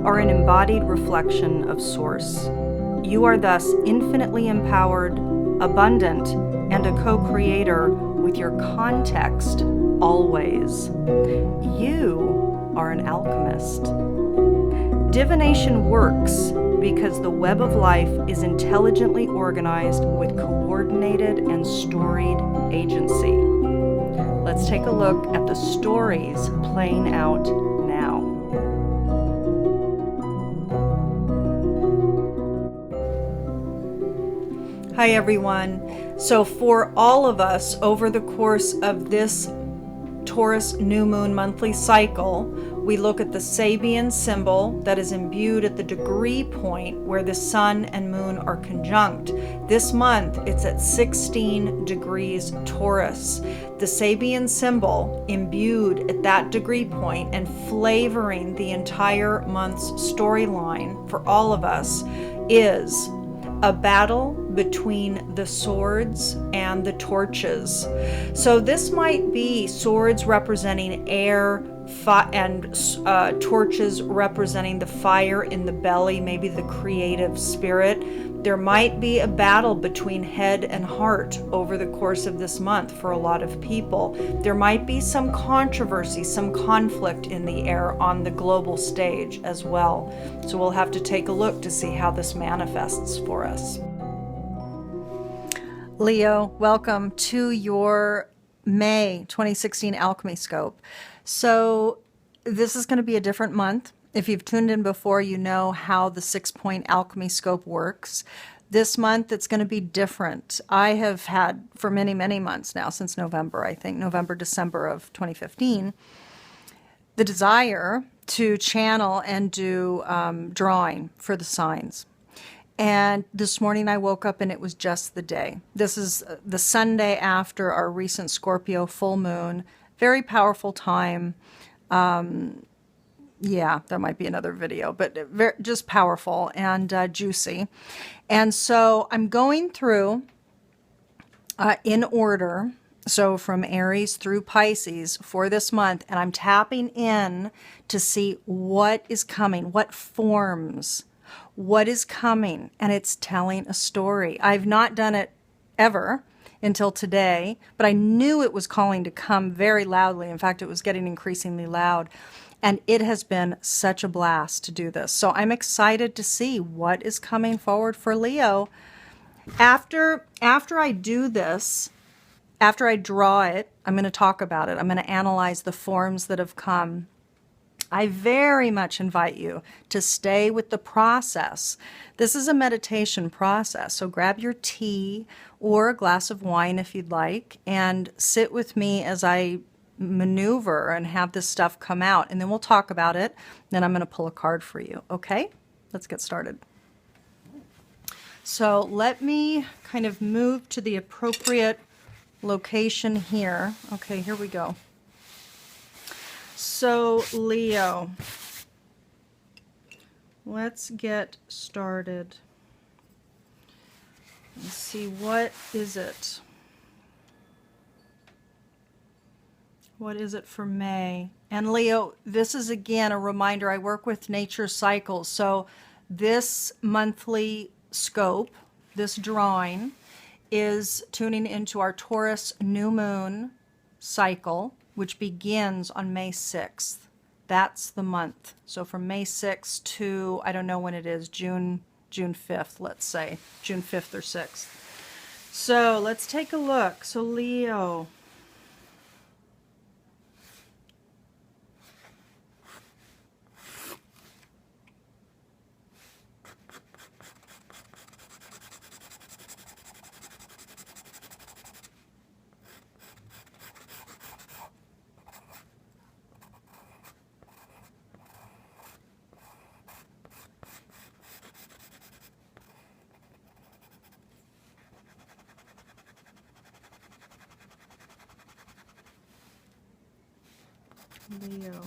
You are an embodied reflection of Source. You are thus infinitely empowered, abundant, and a co-creator with your context always. You are an alchemist. Divination works because the web of life is intelligently organized with coordinated and storied agency. Let's take a look at the stories playing out now. Hi everyone. So for all of us over the course of this Taurus new moon monthly cycle, we look at the Sabian symbol that is imbued at the degree point where the sun and moon are conjunct. This month, it's at 16 degrees Taurus. The Sabian symbol imbued at that degree point and flavoring the entire month's storyline for all of us is a battle between the swords and the torches. So this might be swords representing air and torches representing the fire in the belly, maybe the creative spirit. There might be a battle between head and heart over the course of this month for a lot of people. There might be some controversy, some conflict in the air on the global stage as well. So we'll have to take a look to see how this manifests for us. Leo, welcome to your May 2016 Alchemy Scope. So this is going to be a different month. If you've tuned in before, you know how the 6-point Alchemy Scope works. This month, it's going to be different. I have had, for many, many months now, since November, I think, November, December of 2015, the desire to channel and do drawing for the signs. And this morning I woke up and it was just the day. This is the Sunday after our recent Scorpio full moon. Very powerful time. Yeah, that might be another video, but just powerful and juicy. And so I'm going through in order, so from Aries through Pisces for this month, and I'm tapping in to see what is coming, what forms, what is coming, and it's telling a story. I've not done it ever until today, but I knew it was calling to come very loudly. In fact, it was getting increasingly loud. And it has been such a blast to do this. So I'm excited to see what is coming forward for Leo. After I do this, after I draw it, I'm going to talk about it. I'm going to analyze the forms that have come. I very much invite you to stay with the process. This is a meditation process, so grab your tea or a glass of wine if you'd like, and sit with me as I maneuver and have this stuff come out, and then we'll talk about it. Then I'm going to pull a card for you, okay? Let's get started. So let me kind of move to the appropriate location here. Okay, here we go. So, Leo, let's get started. Let's see, what is it? What is it for May? And Leo, this is again a reminder, I work with nature cycles. So this monthly scope, this drawing, is tuning into our Taurus new moon cycle, which begins on May 6th. That's the month. So from May 6th to, I don't know when it is, June 5th, let's say, June 5th or 6th. So let's take a look. So Leo, Leo.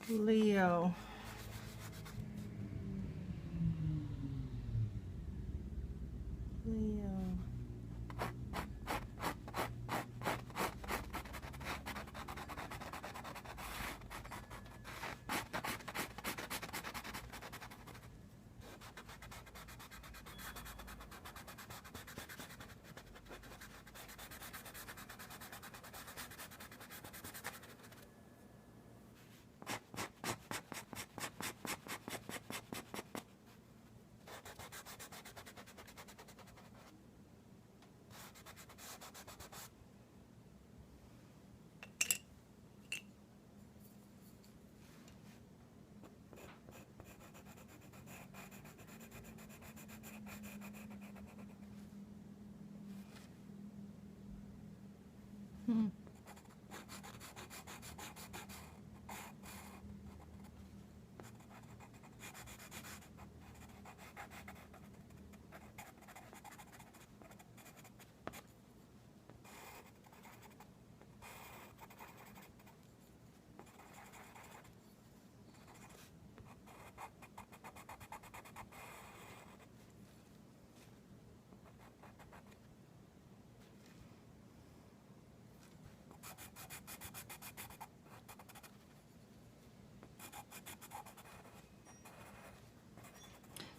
Leo. Leo.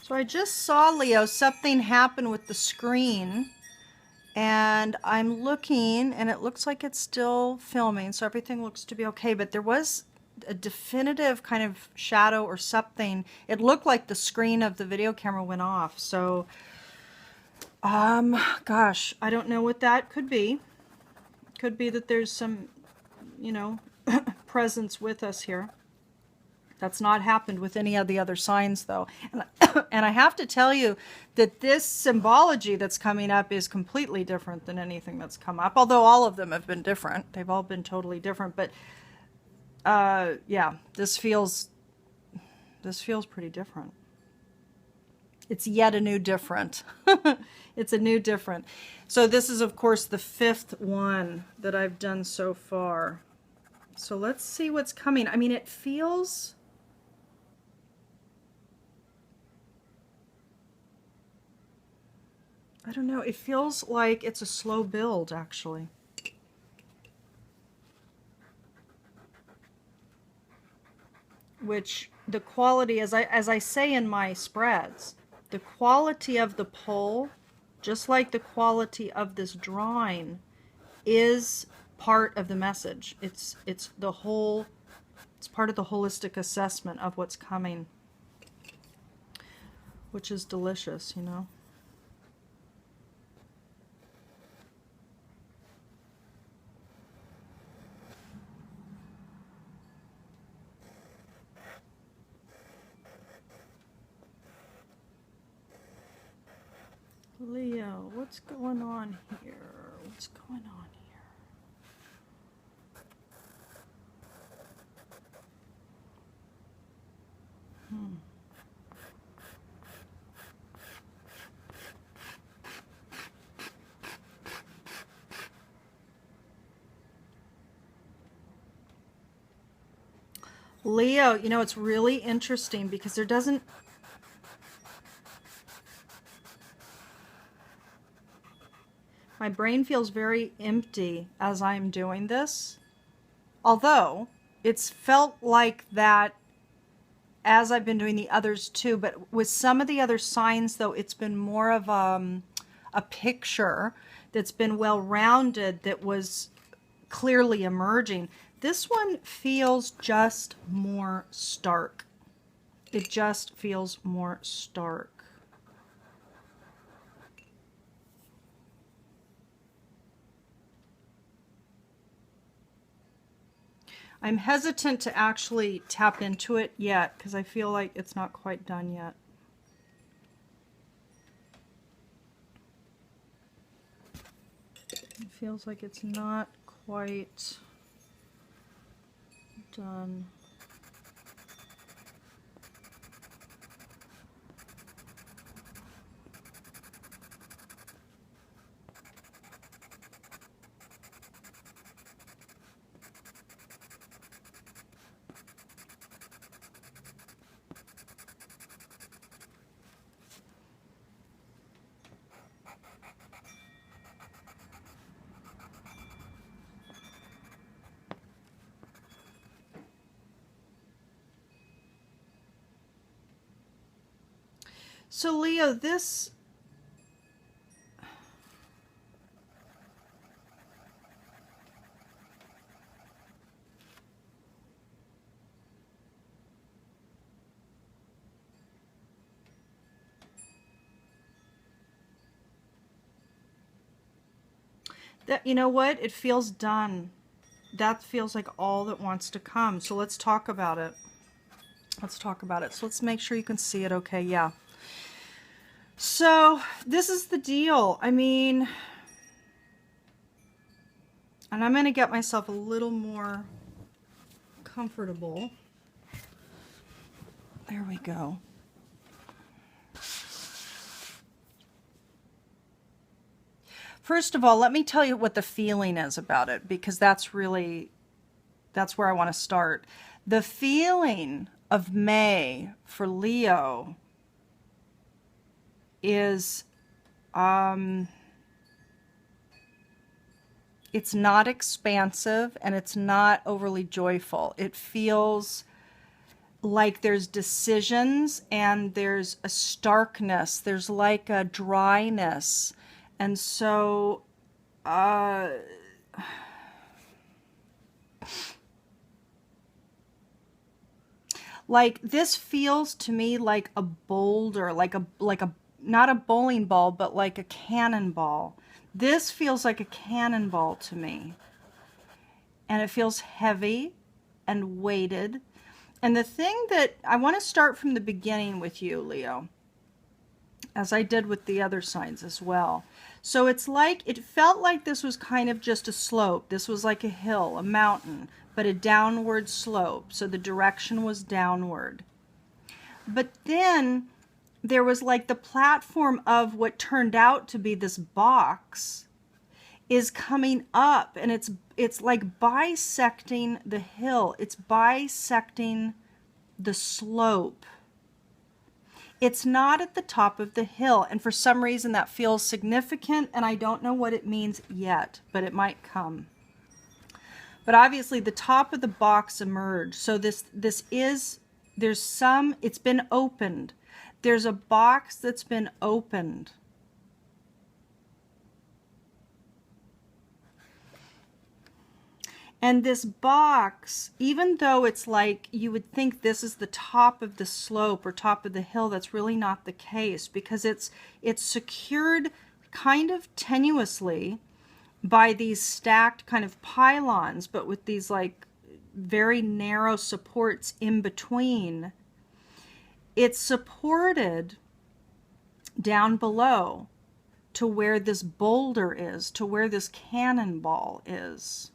So I just saw, Leo, something happen with the screen, and I'm looking and it looks like it's still filming, so everything looks to be okay, but there was a definitive kind of shadow or something. It looked like the screen of the video camera went off. So gosh, I don't know what that could be. Could be that there's some, you know, presence with us here. That's not happened with any of the other signs, though. And I have to tell you that this symbology that's coming up is completely different than anything that's come up, although all of them have been different. They've all been totally different. But yeah, this feels pretty different. It's yet a new different. It's a new different. So this is, of course, the 5th one that I've done so far. So let's see what's coming. I mean, it feels... I don't know, it feels like it's a slow build, actually. Which the quality, as I say in my spreads, the quality of the pull, just like the quality of this drawing, is part of the message. It's the whole, it's part of the holistic assessment of what's coming, which is delicious, you know. Leo, what's going on here? What's going on here? Leo, you know, it's really interesting because there doesn't... My brain feels very empty as I'm doing this, although it's felt like that as I've been doing the others too, but with some of the other signs, though, it's been more of a picture that's been well-rounded, that was clearly emerging. This one feels just more stark. It just feels more stark. I'm hesitant to actually tap into it yet because I feel like it's not quite done yet. It feels like it's not quite done. So Leo, this that, you know what? It feels done. That feels like all that wants to come. So let's talk about it. Let's talk about it. So let's make sure you can see it. Okay, yeah. So this is the deal. I mean, and I'm going to get myself a little more comfortable. There we go. First of all, let me tell you what the feeling is about it, because that's where I want to start. The feeling of May for Leo is, it's not expansive and it's not overly joyful. It feels like there's decisions and there's a starkness. There's like a dryness. And so, like this feels to me like a boulder, like a not a bowling ball, but like a cannonball. This feels like a cannonball to me. And it feels heavy and weighted. And the thing that I want to start from the beginning with you, Leo, as I did with the other signs as well. So it's like, it felt like this was kind of just a slope. This was like a hill, a mountain, but a downward slope. So the direction was downward. But then there was like the platform of what turned out to be this box is coming up, and it's like bisecting the hill. It's bisecting the slope. It's not at the top of the hill, and for some reason that feels significant, and I don't know what it means yet, but it might come. But obviously the top of the box emerged. So there's some, it's been opened. There's a box that's been opened. And this box, even though it's like you would think this is the top of the slope or top of the hill, that's really not the case, because it's secured kind of tenuously by these stacked kind of pylons, but with these like very narrow supports in between. It's supported down below to where this boulder is, to where this cannonball is.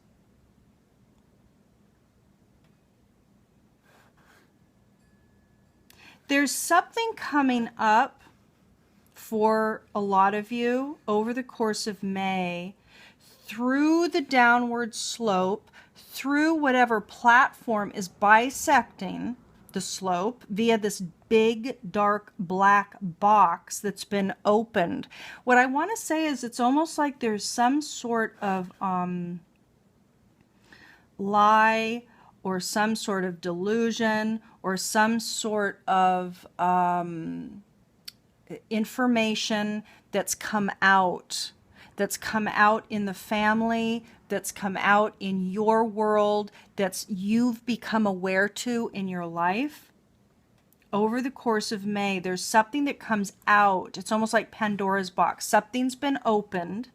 There's something coming up for a lot of you over the course of May, through the downward slope, through whatever platform is bisecting the slope via this big dark black box that's been opened. What I want to say is it's almost like there's some sort of lie or some sort of delusion or some sort of information that's come out in the family, that's come out in your world, that's you've become aware to in your life. Over the course of May, there's something that comes out. It's almost like Pandora's box. Something's been opened,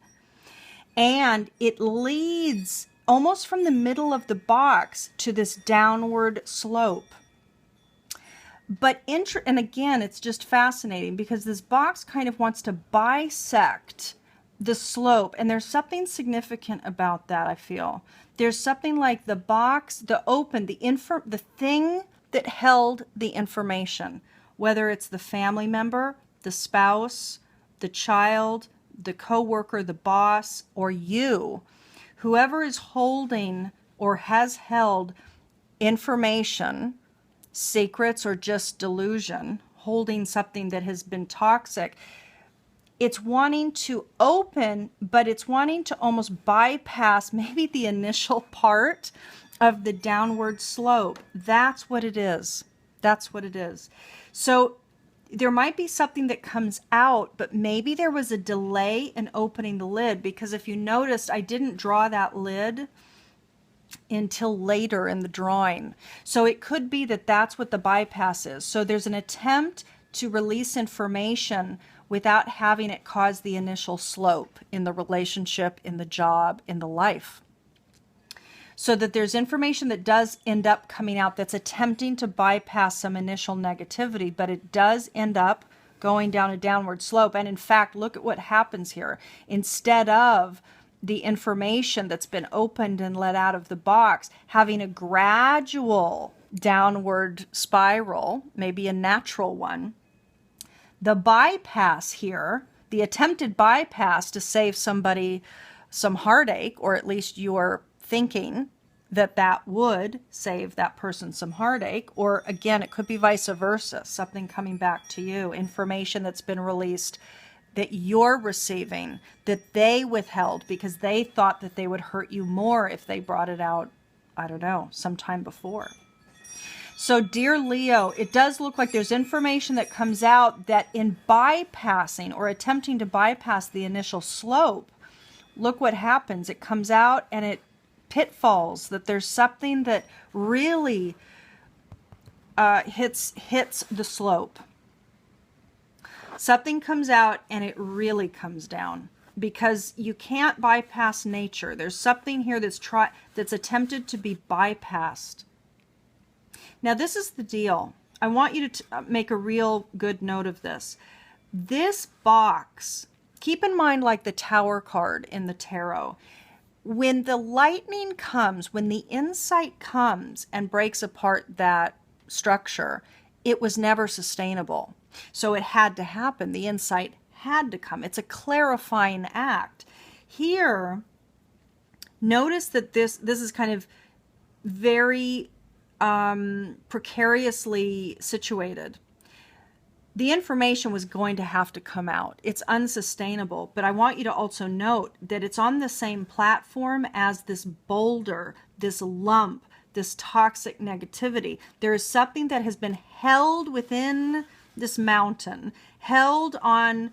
and it leads almost from the middle of the box to this downward slope. But and again, it's just fascinating because this box kind of wants to bisect the slope, and there's something significant about that. I feel there's something like the box, the thing that held the information, whether it's the family member, the spouse, the child, the coworker, the boss, or you, whoever is holding or has held information, secrets, or just delusion, holding something that has been toxic. It's wanting to open, but it's wanting to almost bypass maybe the initial part of the downward slope. That's what it is. That's what it is. So there might be something that comes out, but maybe there was a delay in opening the lid, because if you noticed, I didn't draw that lid until later in the drawing. So it could be that that's what the bypass is. So there's an attempt to release information without having it cause the initial slope in the relationship, in the job, in the life. So that there's information that does end up coming out that's attempting to bypass some initial negativity, but it does end up going down a downward slope. And in fact, look at what happens here. Instead of the information that's been opened and let out of the box having a gradual downward spiral, maybe a natural one, the bypass here, the attempted bypass to save somebody some heartache, or at least you're thinking that that would save that person some heartache, or again, it could be vice versa, something coming back to you, information that's been released that you're receiving, that they withheld because they thought that they would hurt you more if they brought it out, I don't know, sometime before. So dear Leo, it does look like there's information that comes out that in bypassing or attempting to bypass the initial slope, look what happens. It comes out and it pitfalls, that there's something that really hits the slope. Something comes out and it really comes down, because you can't bypass nature. There's something here that's attempted to be bypassed. Now, this is the deal. I want you to make a real good note of this. This box, keep in mind, like the Tower card in the tarot, when the lightning comes, when the insight comes and breaks apart that structure, it was never sustainable. So it had to happen. The insight had to come. It's a clarifying act. Here, notice that this is kind of very precariously situated. The information was going to have to come out. It's unsustainable, but I want you to also note that it's on the same platform as this boulder, this lump, this toxic negativity. There is something that has been held within this mountain, held on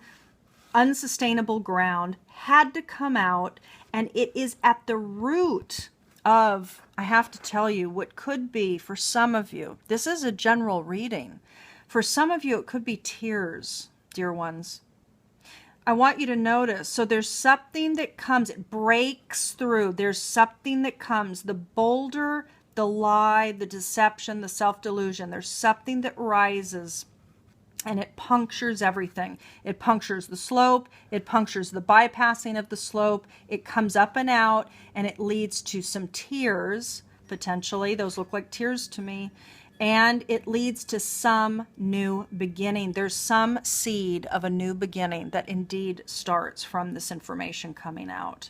unsustainable ground, had to come out, and it is at the root of, I have to tell you, what could be for some of you, this is a general reading. For some of you, it could be tears, dear ones. I want you to notice, so there's something that comes, it breaks through, there's something that comes, the boulder, the lie, the deception, the self-delusion, there's something that rises and it punctures everything. It punctures the slope, it punctures the bypassing of the slope, it comes up and out, and it leads to some tears, potentially, those look like tears to me, and it leads to some new beginning. There's some seed of a new beginning that indeed starts from this information coming out.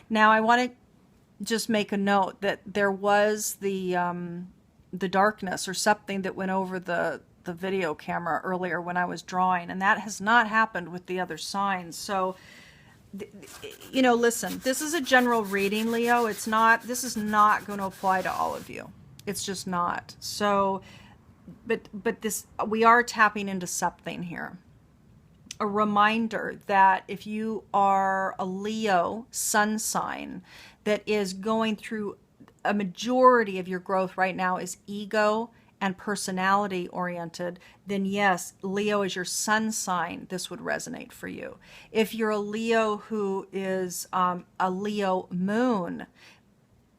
Now, I want to just make a note that there was the darkness or something that went over the video camera earlier when I was drawing, and that has not happened with the other signs. So, you know, listen, this is a general reading, Leo. This is not going to apply to all of you. It's just not. So, but this, we are tapping into something here. A reminder that if you are a Leo sun sign that is going through a majority of your growth right now is ego and personality oriented, then yes, Leo is your sun sign. This would resonate for you. If you're a Leo who is a Leo moon,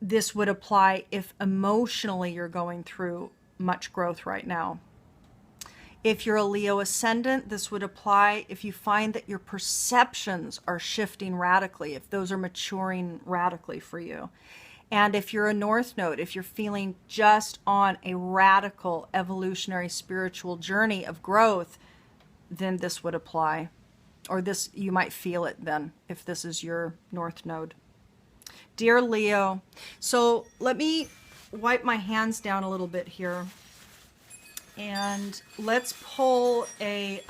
this would apply if emotionally you're going through much growth right now. If you're a Leo ascendant, this would apply if you find that your perceptions are shifting radically, if those are maturing radically for you. And if you're a North Node, if you're feeling just on a radical evolutionary spiritual journey of growth, then this would apply. Or this, you might feel it then, if this is your North Node. Dear Leo, so let me wipe my hands down a little bit here. And let's pull a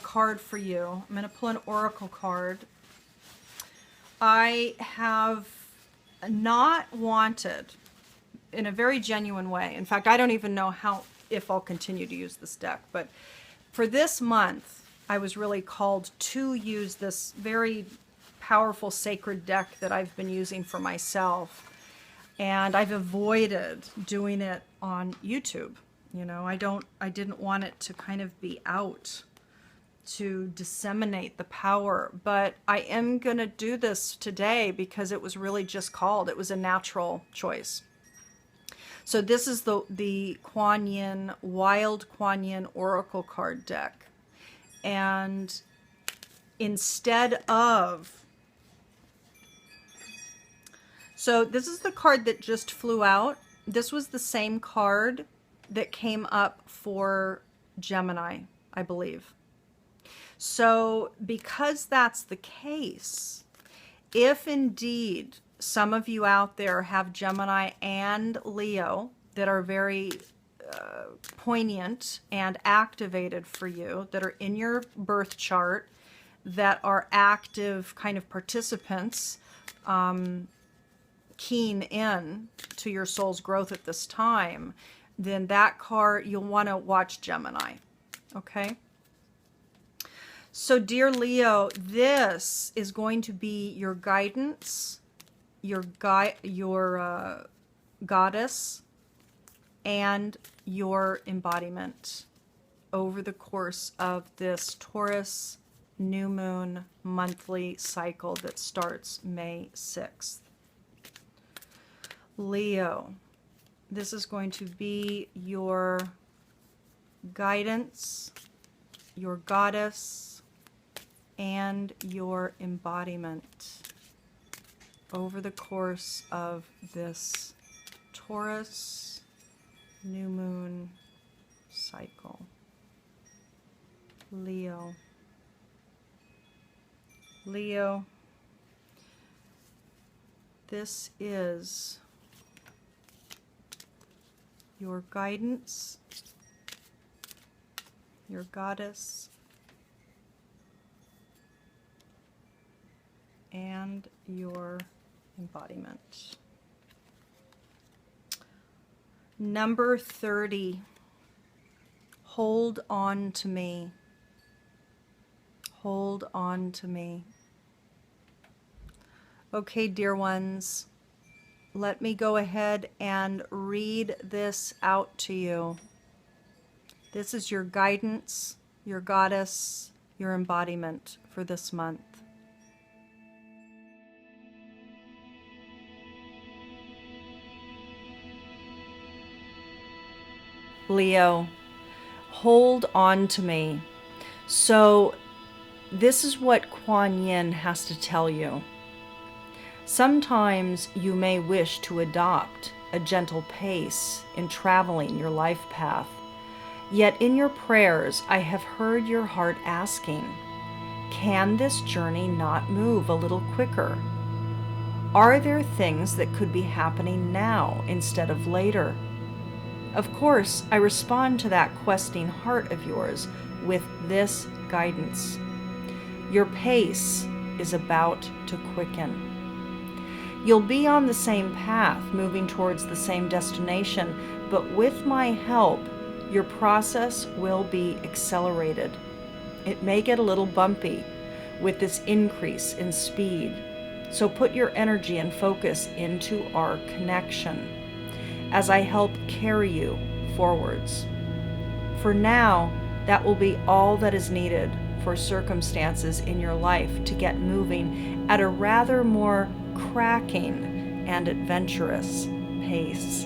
card for you. I'm going to pull an oracle card. I have not wanted in a very genuine way. In fact, I don't even know if I'll continue to use this deck, but for this month, I was really called to use this very powerful sacred deck that I've been using for myself. And I've avoided doing it on YouTube. You know, I didn't want it to kind of be out to disseminate the power, but I am going to do this today because it was really just called. It was a natural choice. So this is the Kuan Yin, Wild Kuan Yin Oracle card deck. And instead of... So this is the card that just flew out. This was the same card that came up for Gemini, I believe. So because that's the case, if indeed some of you out there have Gemini and Leo that are very poignant and activated for you, that are in your birth chart, that are active kind of participants, keen in to your soul's growth at this time, then that card, you'll want to watch Gemini. Okay? So, dear Leo, this is going to be your guidance, your goddess, and your embodiment over the course of this Taurus new moon monthly cycle that starts May 6th. Leo, this is going to be your guidance, your goddess, and your embodiment over the course of this Taurus new moon cycle. Leo. Leo, this is your guidance, your goddess, and your embodiment. Number 30, hold on to me. Hold on to me. Okay, dear ones, let me go ahead and read this out to you. This is your guidance, your goddess, your embodiment for this month. Leo, hold on to me. So this is what Kuan Yin has to tell you. Sometimes you may wish to adopt a gentle pace in traveling your life path. Yet in your prayers, I have heard your heart asking, can this journey not move a little quicker? Are there things that could be happening now instead of later? Of course, I respond to that questing heart of yours with this guidance. Your pace is about to quicken. You'll be on the same path, moving towards the same destination, but with my help, your process will be accelerated. It may get a little bumpy with this increase in speed, so put your energy and focus into our connection as I help carry you forwards. For now, that will be all that is needed for circumstances in your life to get moving at a rather more cracking and adventurous pace.